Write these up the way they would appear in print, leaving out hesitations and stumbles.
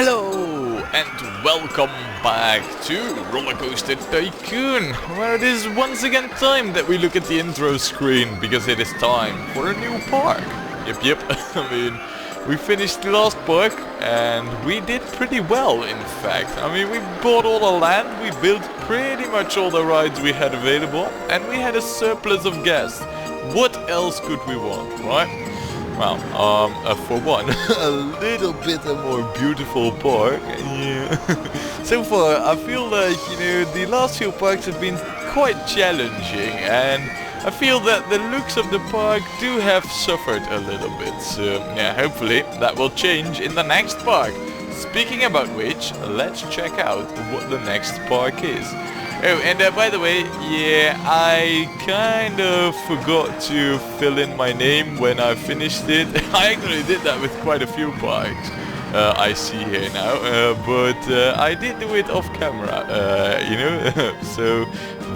Hello and welcome back to Rollercoaster Tycoon, where it is once again time that we look at the intro screen, because it is time for a new park. Yep, I mean, we finished the last park and we did pretty well, in fact. I mean, we bought all the land, we built pretty much all the rides we had available, and we had a surplus of gas. What else could we want, right? Well, for one, a little bit a more beautiful park. Yeah. So far, I feel like, the last few parks have been quite challenging, and I feel that the looks of the park do have suffered a little bit. So, yeah, hopefully that will change in the next park. Speaking about which, let's check out what the next park is. Oh, and by the way, yeah, I kind of forgot to fill in my name when I finished it. I actually did that with quite a few parks I see here now, but I did do it off camera, so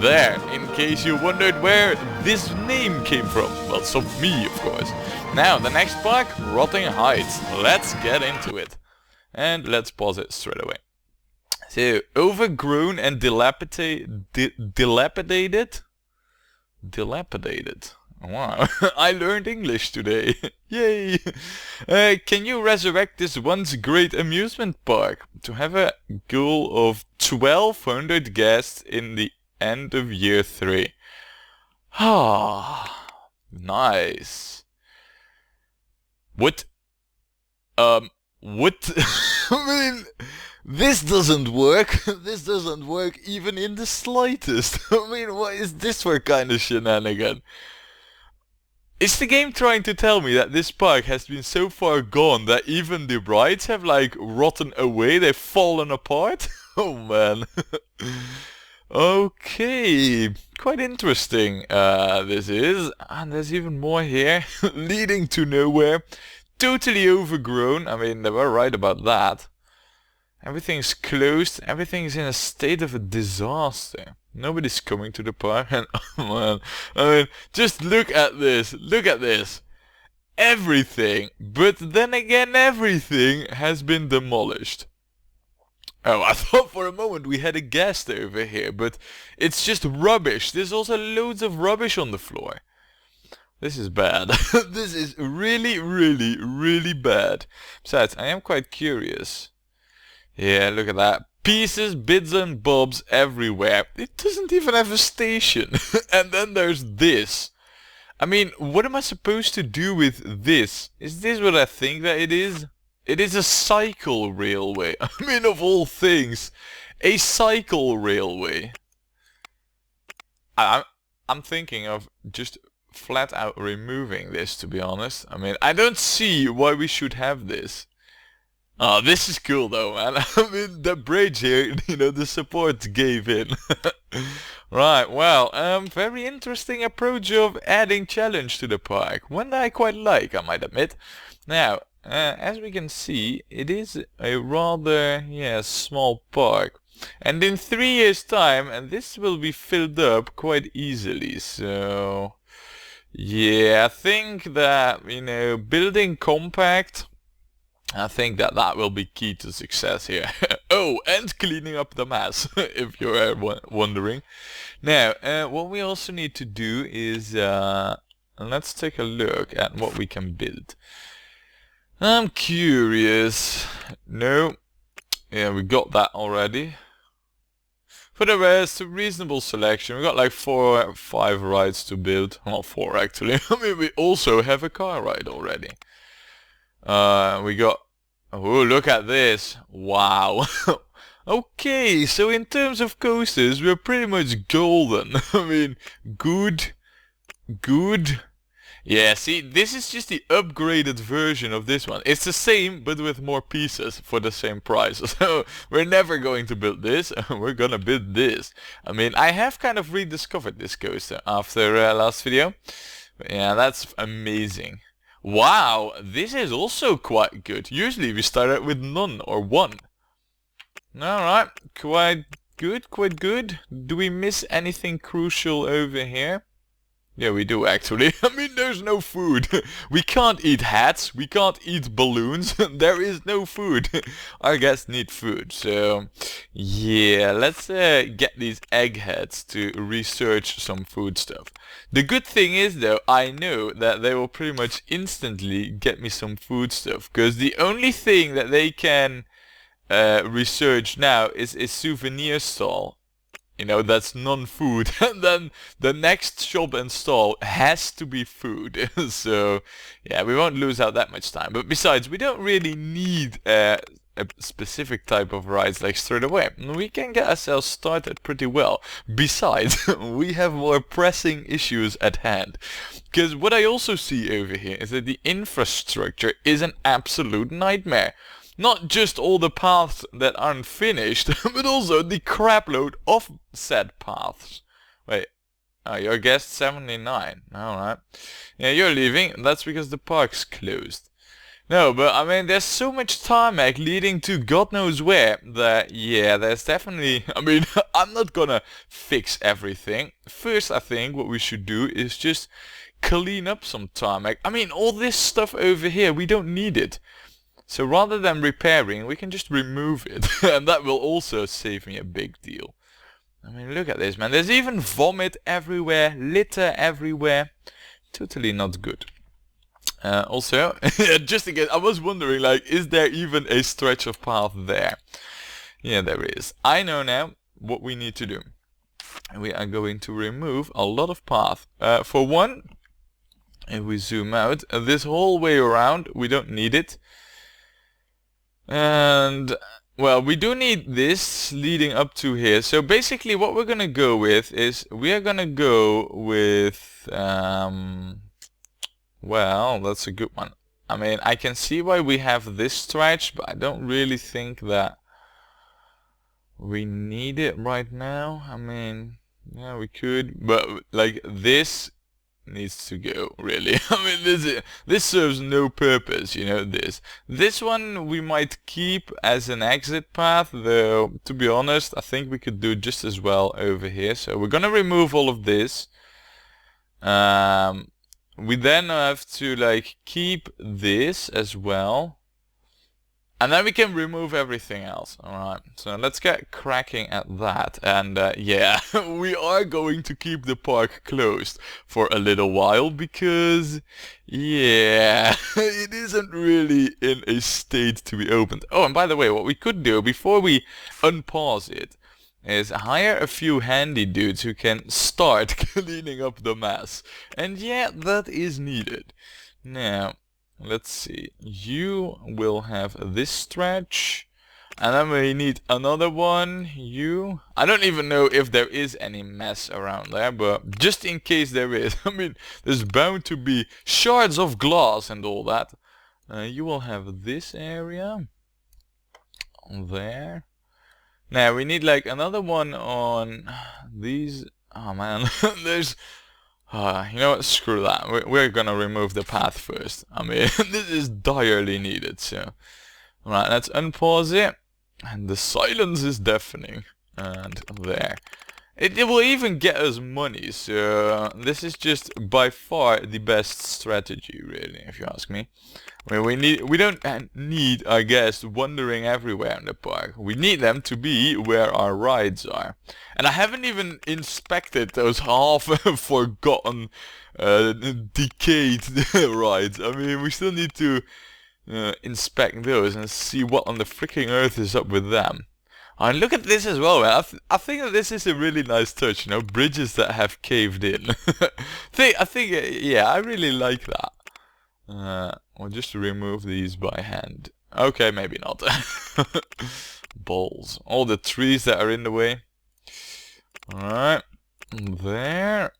there, in case you wondered where this name came from. Well, it's of me, of course. Now, the next park, Rotting Heights. Let's get into it. And let's pause it straight away. So, overgrown and dilapidated? Dilapidated. Wow, I learned English today. Yay! Can you resurrect this once great amusement park to have a goal of 1,200 guests in the end of year 3? Ah, nice. What? What? I mean, this doesn't work. This doesn't work even in the slightest. I mean, what is this for kind of shenanigan? Is the game trying to tell me that this park has been so far gone that even the rides have like rotten away? They've fallen apart? Oh man. Okay, quite interesting this is. And there's even more here, leading to nowhere. Totally overgrown. I mean, they were right about that. Everything's closed. Everything's in a state of a disaster. Nobody's coming to the park. And oh man, I mean, just look at this. Look at this. Everything, but then again, everything has been demolished. Oh, I thought for a moment we had a guest over here, but it's just rubbish. There's also loads of rubbish on the floor. This is bad. This is really, really, really bad. Besides, I am quite curious. Yeah, look at that. Pieces, bits and bobs everywhere. It doesn't even have a station. And then there's this. I mean, what am I supposed to do with this? Is this what I think that it is? It is a cycle railway. I mean, of all things. A cycle railway. I'm thinking of just flat out removing this, to be honest. I mean, I don't see why we should have this. Oh, this is cool though, man. I mean, the bridge here, the support gave in. Right, well, very interesting approach of adding challenge to the park. One that I quite like, I might admit. Now, as we can see, it is a rather, small park. And in 3 years' time, and this will be filled up quite easily, so... Yeah, I think that, building compact, I think that will be key to success here. Oh, and cleaning up the mess, if you're wondering. Now, what we also need to do is, let's take a look at what we can build. I'm curious. No. Yeah, we got that already. For the rest, a reasonable selection. We got like 4 or 5 rides to build. Well, 4 actually. I mean, we also have a car ride already. We got... Oh, look at this. Wow. Okay, so in terms of coasters, we're pretty much golden. I mean, good. Yeah, see, this is just the upgraded version of this one. It's the same, but with more pieces for the same price. So, we're never going to build this, we're gonna build this. I mean, I have kind of rediscovered this coaster after last video. But yeah, that's amazing. Wow, this is also quite good. Usually we start out with none or 1. Alright, quite good. Do we miss anything crucial over here? Yeah, we do actually. I mean, there's no food. We can't eat hats. We can't eat balloons. There is no food. Our guests need food. So, yeah, let's get these eggheads to research some food stuff. The good thing is, though, I know that they will pretty much instantly get me some food stuff. Because the only thing that they can research now is a souvenir stall. You know, that's non-food. And then the next shop and stall has to be food. So, yeah, we won't lose out that much time. But besides, we don't really need a specific type of rides like straight away. We can get ourselves started pretty well. Besides, we have more pressing issues at hand. Because what I also see over here is that the infrastructure is an absolute nightmare. Not just all the paths that aren't finished, but also the crapload of said paths. Wait, your guest 79. Alright. Yeah, you're leaving. That's because the park's closed. No, but I mean, there's so much tarmac leading to God knows where that, yeah, there's definitely... I mean, I'm not gonna fix everything. First, I think what we should do is just clean up some tarmac. I mean, all this stuff over here, we don't need it. So rather than repairing, we can just remove it. And that will also save me a big deal. I mean, look at this, man. There's even vomit everywhere, litter everywhere. Totally not good. Also, just again, I was wondering, like, is there even a stretch of path there? Yeah, there is. I know now what we need to do. We are going to remove a lot of path. For one, if we zoom out, this whole way around, we don't need it. And, well, we do need this leading up to here. So basically what we're gonna go with is, we are gonna go with, well, that's a good one. I mean, I can see why we have this stretch, but I don't really think that we need it right now. I mean, yeah, we could, but like this needs to go, really. I mean, this serves no purpose, you know, this one we might keep as an exit path, though to be honest I think we could do just as well over here. So we're gonna remove all of this. We then have to like keep this as well, and then we can remove everything else. Alright, so let's get cracking at that. And yeah, we are going to keep the park closed for a little while because, yeah, it isn't really in a state to be opened. Oh, and by the way, what we could do before we unpause it is hire a few handy dudes who can start cleaning up the mess. And yeah, that is needed. Now, let's see, you will have this stretch, and then we need another one, you. I don't even know if there is any mess around there, but just in case there is, I mean, there's bound to be shards of glass and all that. You will have this area, there. Now we need like another one on these, oh man, there's... you know what, screw that, we're gonna remove the path first. I mean, this is direly needed, so... Alright, let's unpause it. And the silence is deafening. And there. It will even get us money, so... This is just by far the best strategy, really, if you ask me. I mean, we don't need our guests wandering everywhere in the park. We need them to be where our rides are. And I haven't even inspected those half forgotten decayed rides. I mean, we still need to inspect those and see what on the freaking earth is up with them. And look at this as well, man. I think that this is a really nice touch, you know, bridges that have caved in. I think, yeah, I really like that. We'll just remove these by hand. Okay, maybe not. Balls. All the trees that are in the way. Alright. There.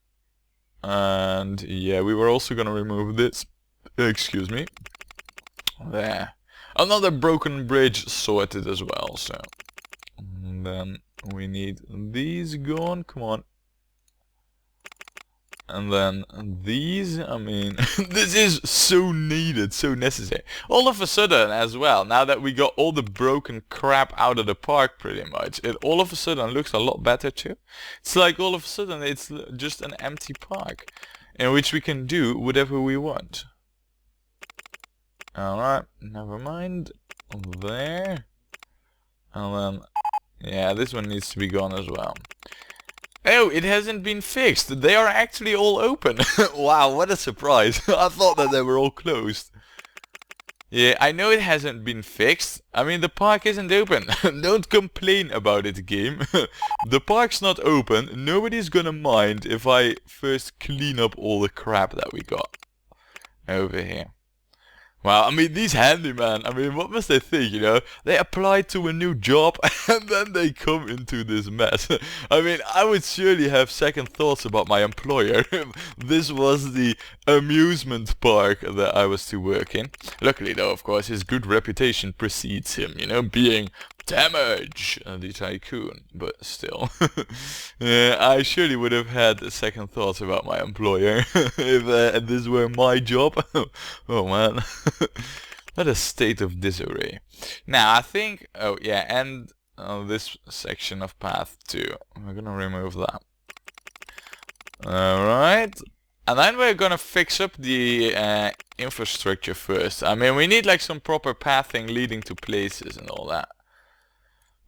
And yeah, we were also gonna remove this. Excuse me. There. Another broken bridge sorted as well, so. And then we need these gone. Come on. And then these, I mean, this is so needed, so necessary. All of a sudden as well, now that we got all the broken crap out of the park pretty much, it all of a sudden looks a lot better too. It's like all of a sudden it's just an empty park. in which we can do whatever we want. Alright, never mind. There. And then, yeah, this one needs to be gone as well. Oh, it hasn't been fixed. They are actually all open. Wow, what a surprise. I thought that they were all closed. Yeah, I know it hasn't been fixed. I mean, the park isn't open. Don't complain about it, game. The park's not open. Nobody's gonna mind if I first clean up all the crap that we got over here. Wow, I mean, these handyman, I mean, what must they think, you know? They applied to a new job and then they come into this mess. I mean, I would surely have second thoughts about my employer if this was the amusement park that I was to work in. Luckily, though, of course, his good reputation precedes him, you know, being Damage, the tycoon, but still. Yeah, I surely would have had second thoughts about my employer if this were my job. Oh man, what a state of disarray. Now I think, oh yeah, and this section of path too. We're gonna remove that. Alright. And then we're gonna fix up the infrastructure first. I mean, we need like some proper pathing leading to places and all that.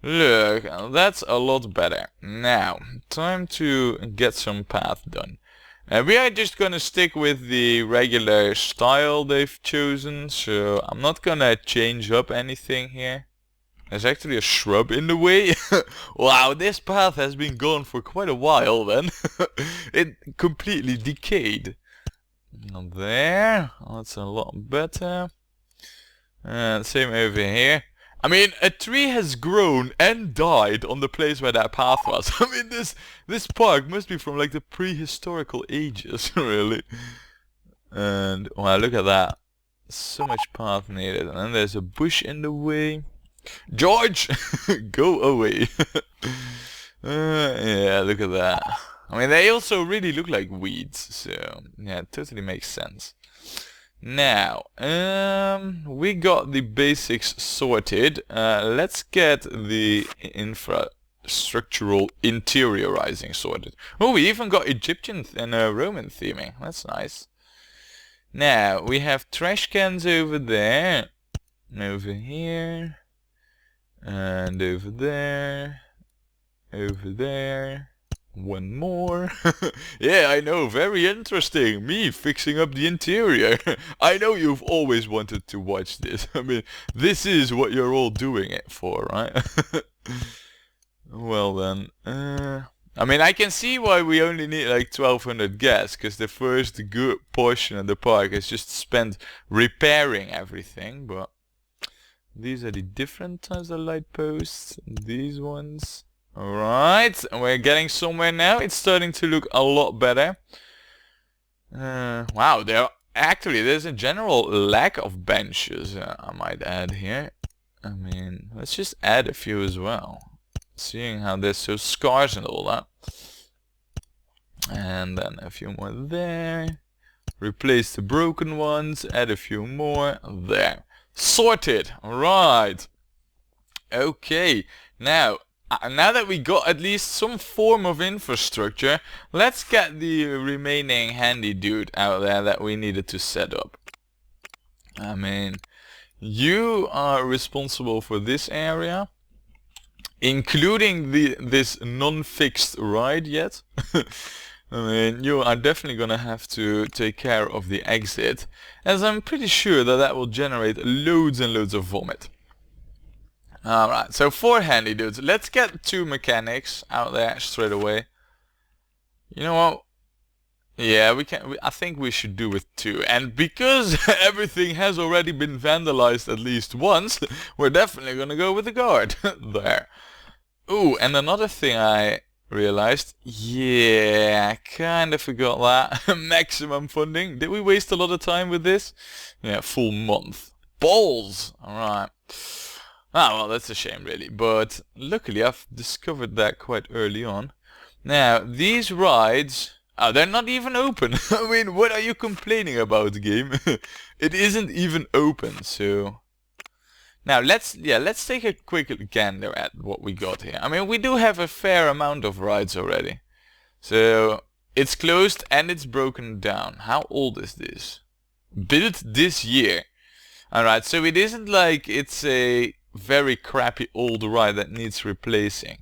Look, that's a lot better. Now, time to get some path done. We are just gonna stick with the regular style they've chosen, so I'm not gonna change up anything here. There's actually a shrub in the way. Wow, this path has been gone for quite a while then. It completely decayed. Not there. That's a lot better. And same over here. I mean, a tree has grown and died on the place where that path was. I mean, this park must be from like the prehistorical ages, really. And wow, look at that. So much path needed. And then there's a bush in the way. George, go away. Yeah, look at that. I mean, they also really look like weeds, so yeah, it totally makes sense. Now, we got the basics sorted. Let's get the infrastructural interiorizing sorted. Oh, we even got Egyptian and Roman theming. That's nice. Now, we have trash cans over there, over here, and over there, over there. One more. Yeah, I know, very interesting. Me fixing up the interior. I know you've always wanted to watch this. I mean, this is what you're all doing it for, right? Well then, I mean, I can see why we only need like 1200 gas, because the first good portion of the park is just spent repairing everything, but these are the different types of light posts. These ones. Alright, we're getting somewhere now. It's starting to look a lot better. Wow, there's a general lack of benches, I might add here. I mean, let's just add a few as well. Seeing how they're so scarce and all that. And then a few more there. Replace the broken ones, add a few more there. Sorted! Alright. Okay, now that we got at least some form of infrastructure, let's get the remaining handy dude out there that we needed to set up. I mean, you are responsible for this area, including this non-fixed ride yet. I mean, you are definitely gonna have to take care of the exit, as I'm pretty sure that will generate loads and loads of vomit. Alright, so 4 handy dudes. Let's get 2 mechanics out there straight away. You know what? Yeah, I think we should do with 2. And because everything has already been vandalized at least once, we're definitely gonna go with the guard. There. Ooh, and another thing I realized. Yeah, I kinda forgot that. Maximum funding. Did we waste a lot of time with this? Yeah, full month. Balls! Alright. Ah, well, that's a shame, really. But luckily, I've discovered that quite early on. Now, these rides... Oh, they're not even open. I mean, what are you complaining about, game? It isn't even open, so... Now, let's take a quick gander at what we got here. I mean, we do have a fair amount of rides already. So, It's closed and it's broken down. How old is this? Built this year. Alright, so it isn't like it's a very crappy old ride that needs replacing.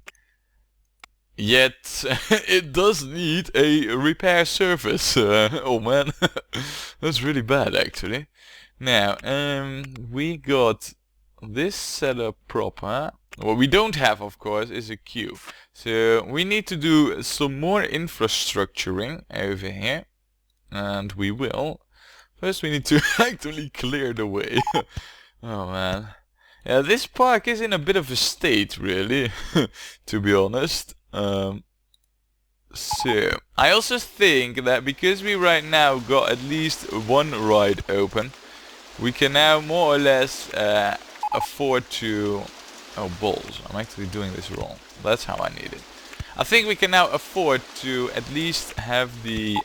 Yet, it does need a repair service. Oh man, that's really bad actually. Now, we got this setup proper. What we don't have, of course, is a queue. So, we need to do some more infrastructuring over here. And we will. First we need to actually clear the way. Oh man. Yeah, this park is in a bit of a state, really, to be honest. So, I also think that because we right now got at least one ride open, we can now more or less afford to... Oh, balls. I'm actually doing this wrong. That's how I need it. I think we can now afford to at least have the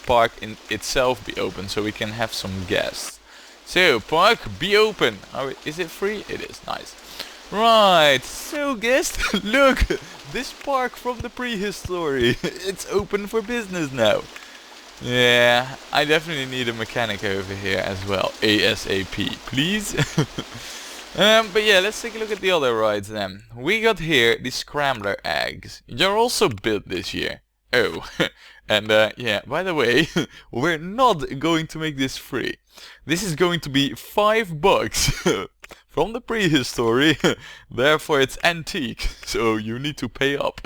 park in itself be open so we can have some guests. So, park, be open. Is it free? It is. Nice. Right, so guests, look, this park from the prehistory, it's open for business now. Yeah, I definitely need a mechanic over here as well, ASAP, please. But yeah, let's take a look at the other rides then. We got here the scrambler eggs. You're also built this year. Oh, and yeah, by the way, we're not going to make this free. This is going to be $5 from the prehistory, therefore it's antique, so you need to pay up.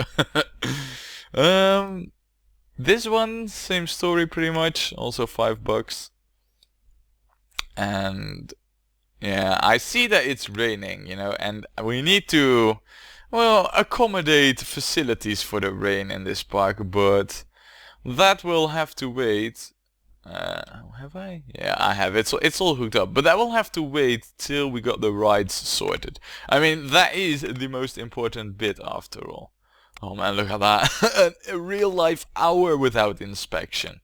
This one, same story pretty much, also $5. And yeah, I see that it's raining, you know, and we need to, well, accommodate facilities for the rain in this park, but that will have to wait. Have I? Yeah, I have. It's all hooked up, but that will have to wait till we got the rides sorted. I mean, that is the most important bit after all. Oh man, look at that. A real life hour without inspection.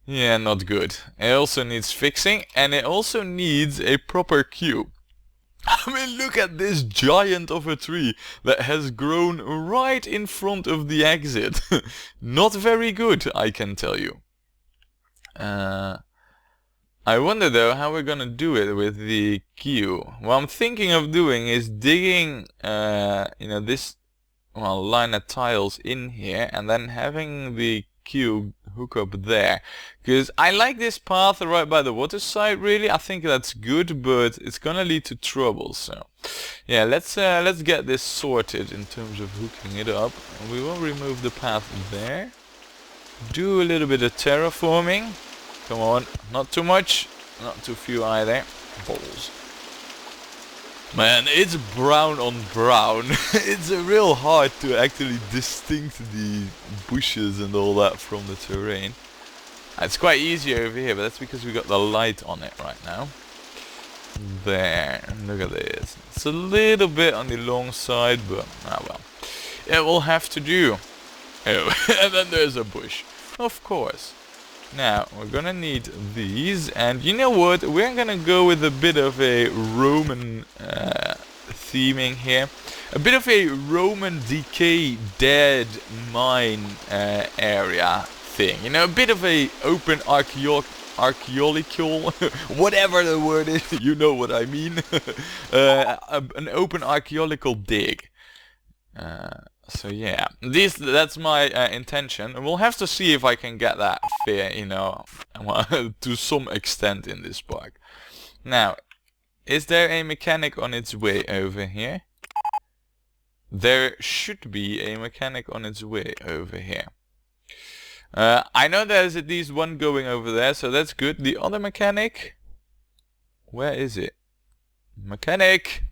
Yeah, not good. It also needs fixing, and it also needs a proper queue. I mean, look at this giant of a tree that has grown right in front of the exit. Not very good, I can tell you. I wonder though how we're gonna do it with the queue. What I'm thinking of doing is digging, you know, this line of tiles in here and then having the queue hook up there. Because I like this path right by the water side, really. I think that's good, but it's gonna lead to trouble. So, yeah, let's get this sorted in terms of hooking it up. And we will remove the path there. Do a little bit of terraforming. Come on, not too much, not too few either. Balls. Man, it's brown on brown. It's real hard to actually distinct the bushes and all that from the terrain. It's quite easy over here, but that's because we got the light on it right now. There, look at this. It's a little bit on the long side, but ah well. It will have to do. Oh, and then there's a bush. Of course. Now, we're gonna need these, and you know what? We're gonna go with a bit of a Roman theming here. A bit of a Roman decayed mine area thing. You know, a bit of a open archaeological, whatever the word is, you know what I mean. An open archaeological dig. So yeah, that's my intention, and we'll have to see if I can get that fair, you know, to some extent in this park. Now, is there a mechanic on its way over here? There should be a mechanic on its way over here. I know there's at least one going over there, so that's good. The other mechanic, where is it? Mechanic!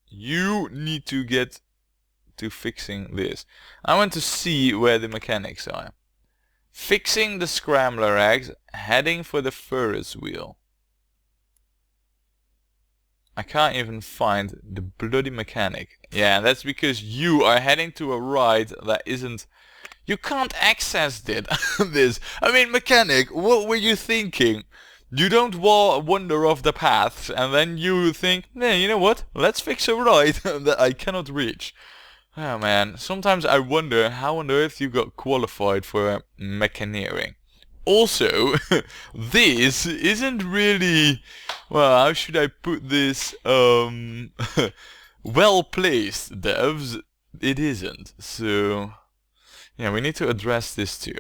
You need to get to fixing this. I want to see where the mechanics are. Fixing the scrambler eggs, heading for the Ferris wheel. I can't even find the bloody mechanic. Yeah, that's because you are heading to a ride that isn't... You can't access this. I mean, mechanic, what were you thinking? You don't wander off the paths and then you think, nah, you know what? Let's fix a ride that I cannot reach. Oh man, sometimes I wonder how on earth you got qualified for mechaneering. Also, this isn't really, well, how should I put this, well placed, devs. It isn't, so yeah, we need to address this too.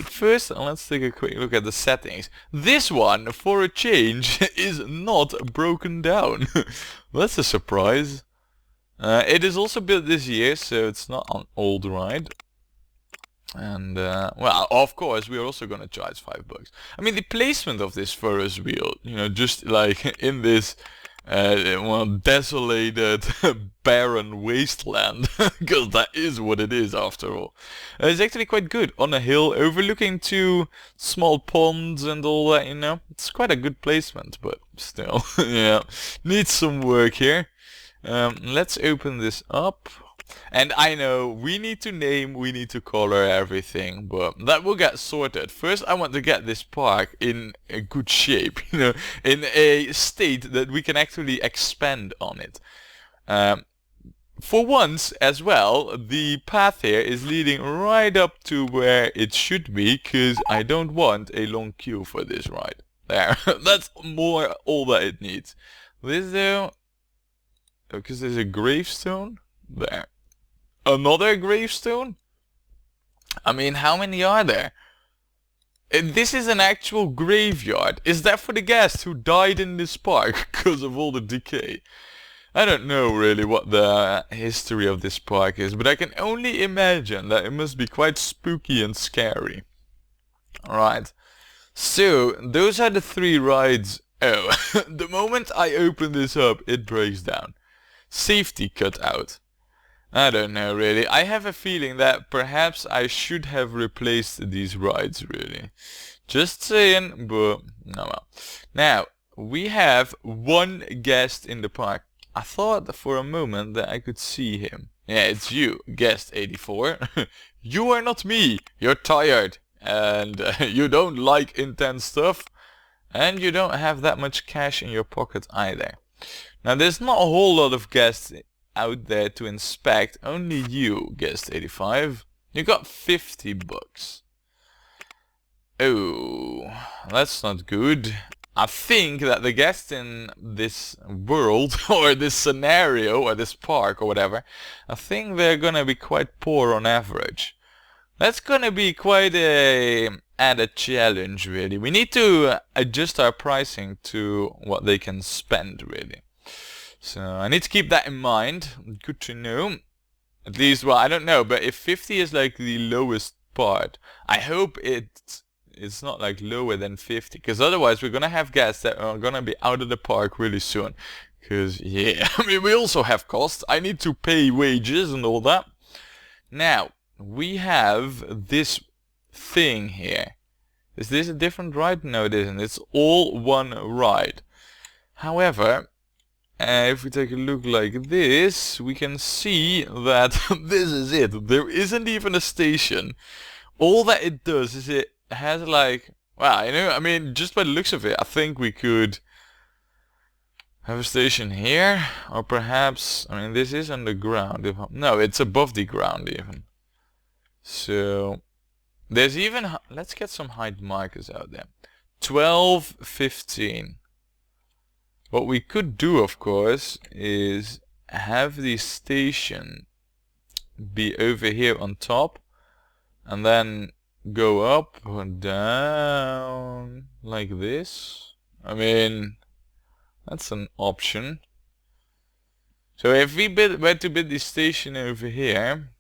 First, let's take a quick look at the settings. This one, for a change, is not broken down. That's a surprise. It is also built this year, so it's not an old ride. And, well, of course, we are also gonna charge $5. I mean, the placement of this Ferris wheel, you know, just like in this, well, desolated, barren wasteland, because that is what it is after all. It's actually quite good on a hill overlooking two small ponds and all that, you know. It's quite a good placement, but still, yeah, needs some work here. Let's open this up. And I know we need to name, we need to color everything, but that will get sorted. First I want to get this park in a good shape, you know, in a state that we can actually expand on it. For once as well, the path here is leading right up to where it should be, because I don't want a long queue for this ride. There, that's more all that it needs. This though, because there's a gravestone there. Another gravestone? I mean, how many are there? This is an actual graveyard. Is that for the guest who died in this park because of all the decay? I don't know really what the history of this park is, but I can only imagine that it must be quite spooky and scary. Alright. So, those are the 3 rides. Oh, the moment I open this up, it breaks down. Safety cut out. I don't know really. I have a feeling that perhaps I should have replaced these rides really. Just saying, but no well. Now, we have one guest in the park. I thought for a moment that I could see him. Yeah, it's you, guest 84. You are not me. You're tired. And you don't like intense stuff. And you don't have that much cash in your pocket either. Now, there's not a whole lot of guests out there to inspect. Only you, guest 85. You got $50. Oh, that's not good. I think that the guests in this world, or this scenario, or this park, or whatever, I think they're gonna be quite poor on average. That's gonna be quite a added challenge, really. We need to adjust our pricing to what they can spend, really. So I need to keep that in mind. Good to know. At least, well, I don't know, but if 50 is like the lowest part, I hope it's not like lower than 50, because otherwise we're gonna have guests that are gonna be out of the park really soon. Because, yeah, I mean, we also have costs. I need to pay wages and all that. Now, we have this thing here. Is this a different ride? No, it isn't. It's all one ride. However, if we take a look like this, we can see that this is it. There isn't even a station. All that it does is it has like, well, you know, I mean, just by the looks of it, I think we could have a station here, or perhaps, I mean, this is underground. No, it's above the ground even. So, there's even, let's get some height markers out there. 12, 15. What we could do, of course, is have the station be over here on top, and then go up and down like this. I mean, that's an option. So if we were to build the station over here,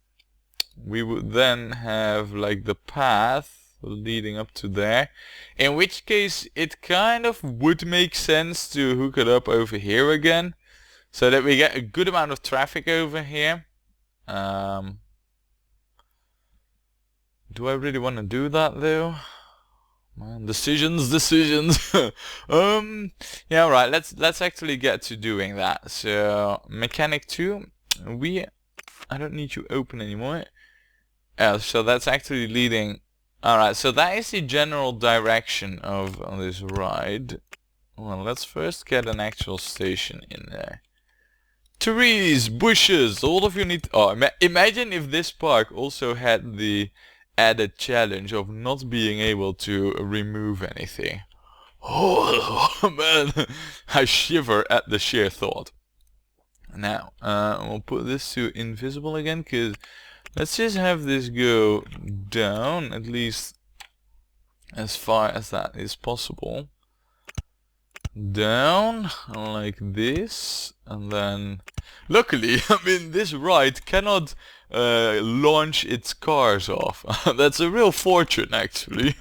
we would then have like the path leading up to there, in which case it kind of would make sense to hook it up over here again, so that we get a good amount of traffic over here. Do I really want to do that though? Man, decisions. Yeah, right, let's actually get to doing that. So mechanic 2, I don't need you open anymore. So that's actually leading. Alright, so that is the general direction of this ride. Well, let's first get an actual station in there. trees, bushes, all of you need... Oh, imagine if this park also had the added challenge of not being able to remove anything. Oh, man, I shiver at the sheer thought. Now, we'll put this to invisible again, because let's just have this go down, at least as far as that is possible. Down, like this, and then... Luckily, I mean, this ride cannot launch its cars off. That's a real fortune, actually.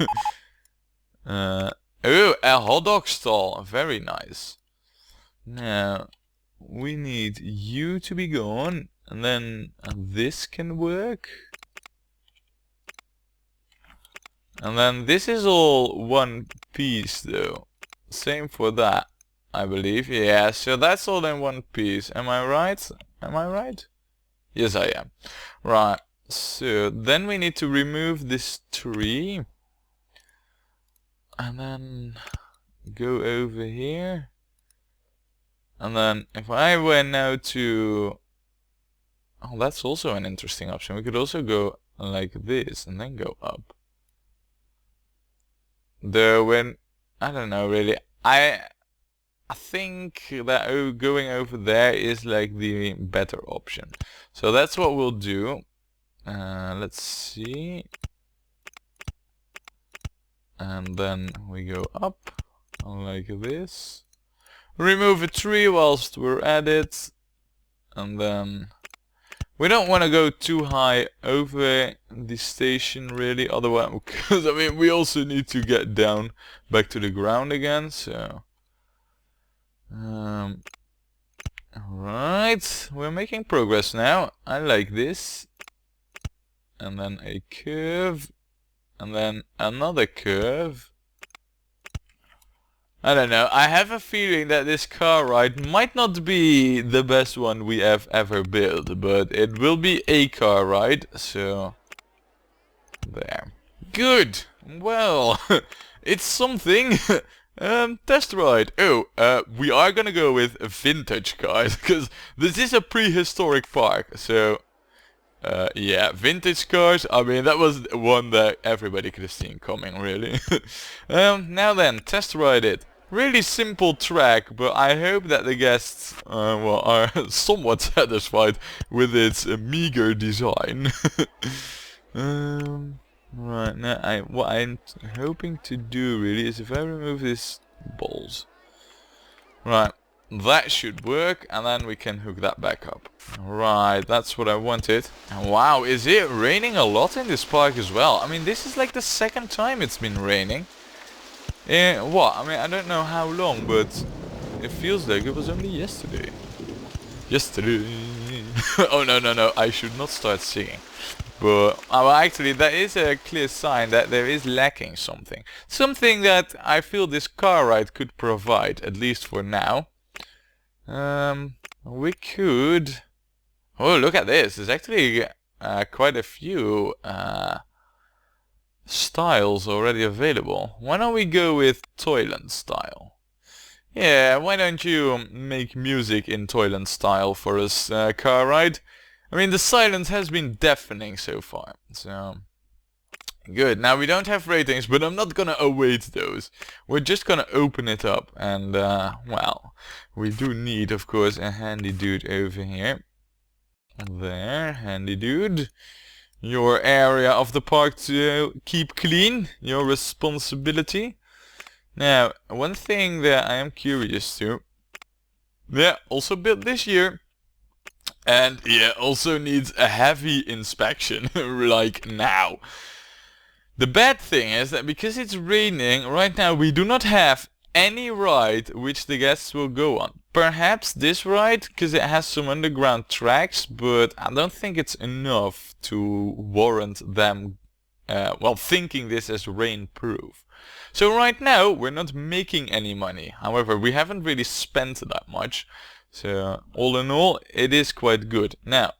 Oh, a hot dog stall. Very nice. Now, we need you to be gone, and then this can work. And then this is all one piece, though. Same for that, I believe. Yeah, so that's all in one piece. Am I right? Am I right? Yes, I am. Right. So then we need to remove this tree. And then go over here. And then if I were now to... Oh, that's also an interesting option. We could also go like this and then go up. Though when... I don't know really. I think that going over there is like the better option. So that's what we'll do. Let's see. And then we go up like this. Remove a tree whilst we're at it. And then we don't want to go too high over the station really, otherwise, because I mean we also need to get down back to the ground again, so alright, we're making progress now. I like this. And then a curve, and then another curve. I don't know, I have a feeling that this car ride might not be the best one we have ever built, but it will be a car ride, so... There. Good! Well, it's something! Test ride. Oh, we are gonna go with vintage cars, because this is a prehistoric park, so... yeah, vintage cars, I mean, that was one that everybody could have seen coming, really. Now then, test ride it. Really simple track, but I hope that the guests well, are somewhat satisfied with its meager design. Right, now what I'm hoping to do really is if I remove these balls. Right. That should work, and then we can hook that back up. Right, that's what I wanted. And wow, is it raining a lot in this park as well? I mean, this is like the second time it's been raining. What? I mean, I don't know how long, but it feels like it was only yesterday. Yesterday. Oh, no, I should not start singing. But, well, actually, that is a clear sign that there is lacking something. Something that I feel this car ride could provide, at least for now. We could... Oh, look at this. There's actually quite a few styles already available. Why don't we go with Toyland style? Yeah, why don't you make music in Toyland style for us, car ride? I mean, the silence has been deafening so far, so... Good, now we don't have ratings, but I'm not gonna await those. We're just gonna open it up, and, well, we do need, of course, a handy dude over here. There, handy dude. Your area of the park to keep clean, your responsibility. Now, one thing that I am curious to... Yeah, also built this year. And, yeah, also needs a heavy inspection, like now. The bad thing is that because it's raining, right now we do not have any ride which the guests will go on. Perhaps this ride, because it has some underground tracks, but I don't think it's enough to warrant them, well, thinking this as rain-proof. So right now, we're not making any money. However, we haven't really spent that much. So, all in all, it is quite good. Now,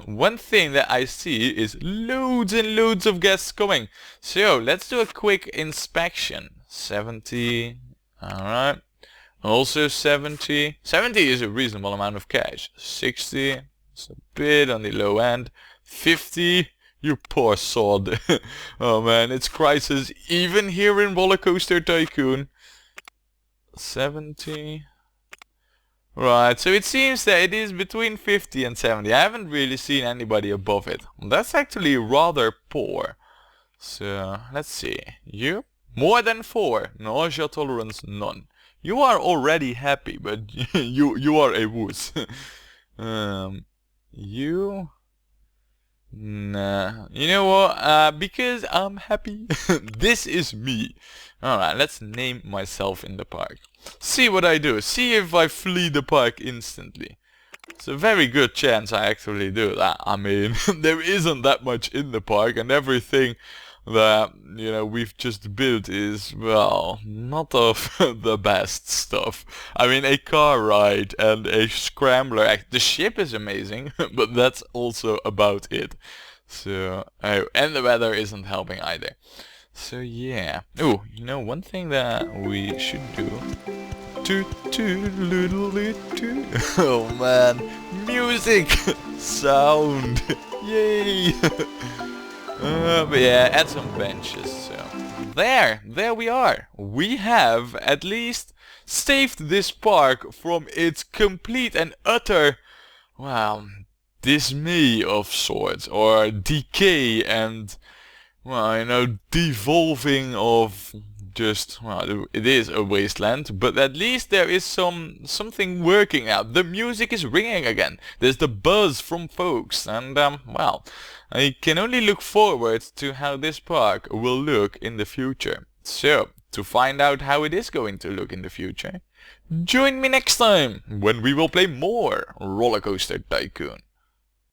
one thing that I see is loads and loads of guests coming. So, let's do a quick inspection. 70, alright. Also 70. 70 is a reasonable amount of cash. 60. It's a bit on the low end. 50. You poor sod. Oh man, it's crisis even here in Rollercoaster Tycoon. 70. Right, so it seems that it is between 50 and 70. I haven't really seen anybody above it. That's actually rather poor. So, let's see. You? More than 4. Nausea tolerance, none. You are already happy, but you are a wuss. You? Nah. You know what? Because I'm happy. This is me. Alright, let's name myself in the park. See what I do. See if I flee the park instantly. It's a very good chance I actually do that. I mean, there isn't that much in the park, and everything that, you know, we've just built is, well, not of the best stuff. I mean, a car ride and a scrambler. The ship is amazing, but that's also about it. So, oh, and the weather isn't helping either. So yeah. Oh, you know, one thing that we should do. Toot toot little toot. Oh man, music, sound, yay! But yeah, add some benches. So there we are. We have at least saved this park from its complete and utter, well, dismay of sorts, or decay and, well, you know, devolving of just, well, it is a wasteland, but at least there is something working out. The music is ringing again. There's the buzz from folks, and well, I can only look forward to how this park will look in the future. So, to find out how it is going to look in the future, join me next time when we will play more Rollercoaster Tycoon.